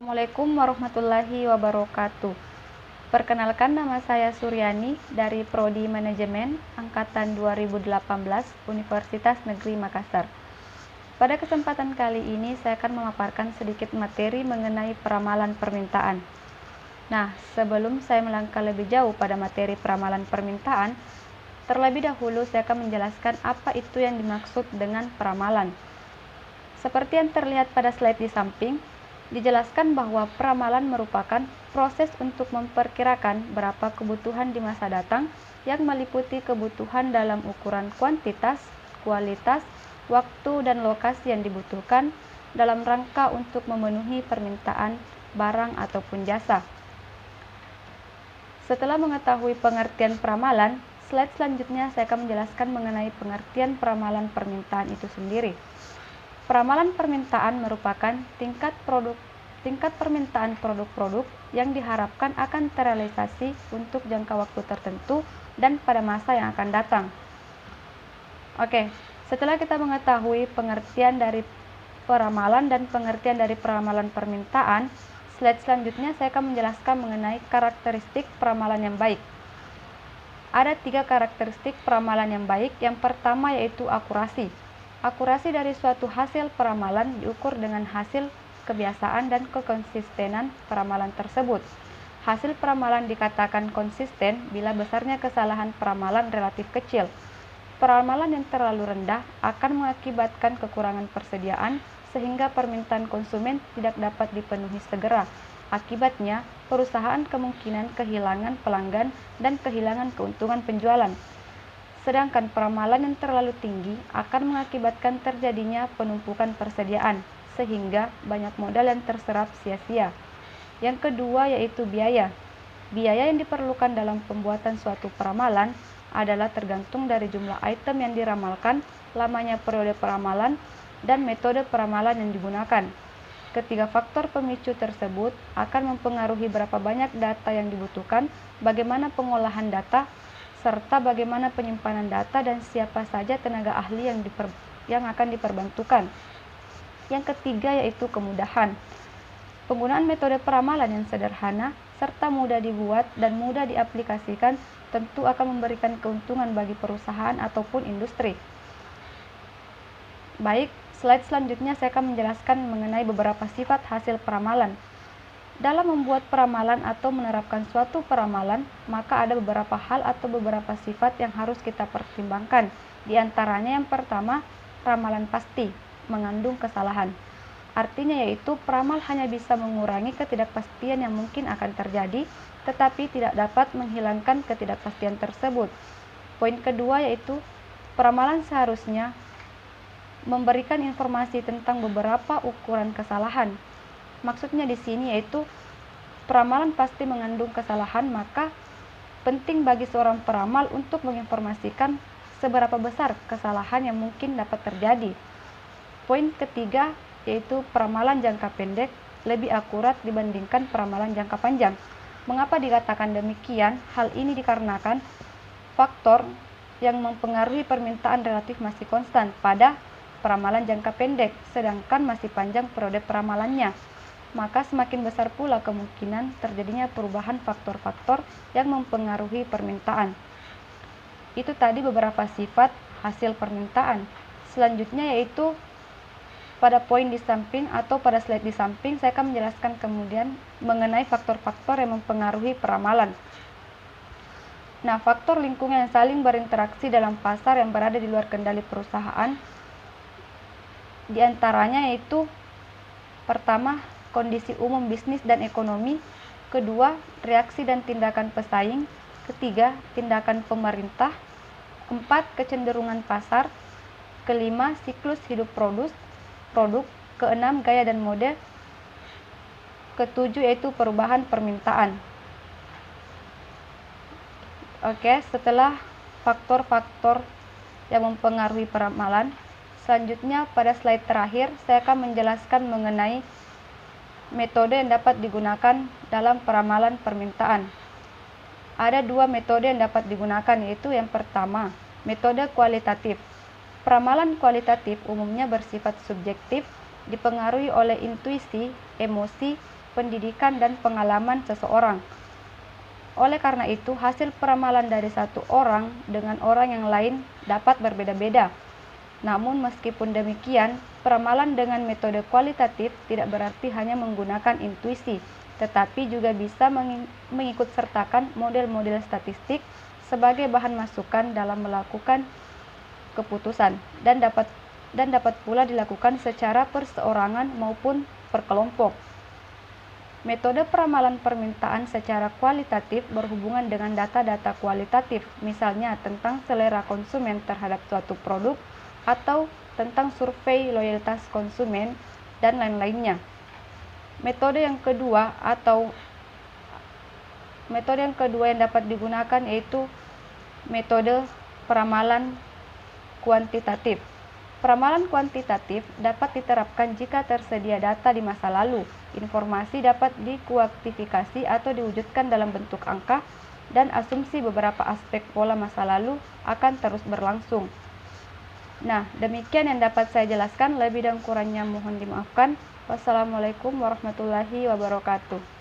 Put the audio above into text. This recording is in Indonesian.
Assalamualaikum warahmatullahi wabarakatuh. Perkenalkan, nama saya Suryani dari Prodi Manajemen Angkatan 2018 Universitas Negeri Makassar. Pada kesempatan kali ini saya akan memaparkan sedikit materi mengenai peramalan permintaan. Nah, sebelum saya melangkah lebih jauh pada materi peramalan permintaan, terlebih dahulu saya akan menjelaskan apa itu yang dimaksud dengan peramalan. Seperti yang terlihat pada slide di samping, dijelaskan bahwa peramalan merupakan proses untuk memperkirakan berapa kebutuhan di masa datang yang meliputi kebutuhan dalam ukuran kuantitas, kualitas, waktu, dan lokasi yang dibutuhkan dalam rangka untuk memenuhi permintaan barang ataupun jasa. Setelah mengetahui pengertian peramalan, slide selanjutnya saya akan menjelaskan mengenai pengertian peramalan permintaan itu sendiri. Peramalan permintaan merupakan tingkat permintaan produk-produk yang diharapkan akan terrealisasi untuk jangka waktu tertentu dan pada masa yang akan datang. Oke, setelah kita mengetahui pengertian dari peramalan dan pengertian dari peramalan permintaan, slide selanjutnya saya akan menjelaskan mengenai karakteristik peramalan yang baik. Ada 3 karakteristik peramalan yang baik. Yang pertama yaitu akurasi. Akurasi dari suatu hasil peramalan diukur dengan hasil kebiasaan dan kekonsistenan peramalan tersebut. Hasil peramalan dikatakan konsisten bila besarnya kesalahan peramalan relatif kecil. Peramalan yang terlalu rendah akan mengakibatkan kekurangan persediaan sehingga permintaan konsumen tidak dapat dipenuhi segera. Akibatnya, perusahaan kemungkinan kehilangan pelanggan dan kehilangan keuntungan penjualan. Sedangkan peramalan yang terlalu tinggi akan mengakibatkan terjadinya penumpukan persediaan, sehingga banyak modal yang terserap sia-sia. Yang kedua yaitu biaya. Biaya yang diperlukan dalam pembuatan suatu peramalan adalah tergantung dari jumlah item yang diramalkan, lamanya periode peramalan, dan metode peramalan yang digunakan. Ketiga faktor pemicu tersebut akan mempengaruhi berapa banyak data yang dibutuhkan, bagaimana pengolahan data, serta bagaimana penyimpanan data dan siapa saja tenaga ahli yang akan diperbantukan. Yang ketiga yaitu kemudahan. Penggunaan metode peramalan yang sederhana serta mudah dibuat dan mudah diaplikasikan tentu akan memberikan keuntungan bagi perusahaan ataupun industri. Baik, slide selanjutnya saya akan menjelaskan mengenai beberapa sifat hasil peramalan. Dalam membuat peramalan atau menerapkan suatu peramalan, maka ada beberapa hal atau beberapa sifat yang harus kita pertimbangkan. Di antaranya yang pertama, ramalan pasti, mengandung kesalahan. Artinya yaitu peramal hanya bisa mengurangi ketidakpastian yang mungkin akan terjadi, tetapi tidak dapat menghilangkan ketidakpastian tersebut. Poin kedua yaitu peramalan seharusnya memberikan informasi tentang beberapa ukuran kesalahan. Maksudnya di sini yaitu peramalan pasti mengandung kesalahan, maka penting bagi seorang peramal untuk menginformasikan seberapa besar kesalahan yang mungkin dapat terjadi. Poin ketiga yaitu peramalan jangka pendek lebih akurat dibandingkan peramalan jangka panjang. Mengapa dikatakan demikian? Hal ini dikarenakan faktor yang mempengaruhi permintaan relatif masih konstan pada peramalan jangka pendek, sedangkan masih panjang periode peramalannya. Maka semakin besar pula kemungkinan terjadinya perubahan faktor-faktor yang mempengaruhi permintaan. Itu tadi beberapa sifat hasil permintaan. Selanjutnya yaitu pada poin di samping atau pada slide di samping saya akan menjelaskan kemudian mengenai faktor-faktor yang mempengaruhi peramalan. Nah, faktor lingkungan yang saling berinteraksi dalam pasar yang berada di luar kendali perusahaan, di antaranya yaitu pertama, kondisi umum bisnis dan ekonomi, kedua, reaksi dan tindakan pesaing, ketiga, tindakan pemerintah, keempat, kecenderungan pasar, kelima, siklus hidup produk, keenam, gaya dan mode, ketujuh yaitu perubahan permintaan. Oke, setelah faktor-faktor yang mempengaruhi peramalan, selanjutnya pada slide terakhir saya akan menjelaskan mengenai metode yang dapat digunakan dalam peramalan permintaan. Ada 2 metode yang dapat digunakan, yaitu yang pertama, metode kualitatif. Peramalan kualitatif umumnya bersifat subjektif, dipengaruhi oleh intuisi, emosi, pendidikan, dan pengalaman seseorang. Oleh karena itu, hasil peramalan dari satu orang dengan orang yang lain dapat berbeda-beda. Namun meskipun demikian, peramalan dengan metode kualitatif tidak berarti hanya menggunakan intuisi, tetapi juga bisa mengikutsertakan model-model statistik sebagai bahan masukan dalam melakukan keputusan, dan dapat pula dilakukan secara perseorangan maupun per kelompok. Metode peramalan permintaan secara kualitatif berhubungan dengan data-data kualitatif, misalnya tentang selera konsumen terhadap suatu produk atau tentang survei loyalitas konsumen dan lain-lainnya. Metode yang kedua yang dapat digunakan yaitu metode peramalan kuantitatif. Peramalan kuantitatif dapat diterapkan jika tersedia data di masa lalu. Informasi dapat dikuantifikasi atau diwujudkan dalam bentuk angka, dan asumsi beberapa aspek pola masa lalu akan terus berlangsung. Nah, demikian yang dapat saya jelaskan. Lebih dan kurangnya mohon dimaafkan. Wassalamualaikum warahmatullahi wabarakatuh.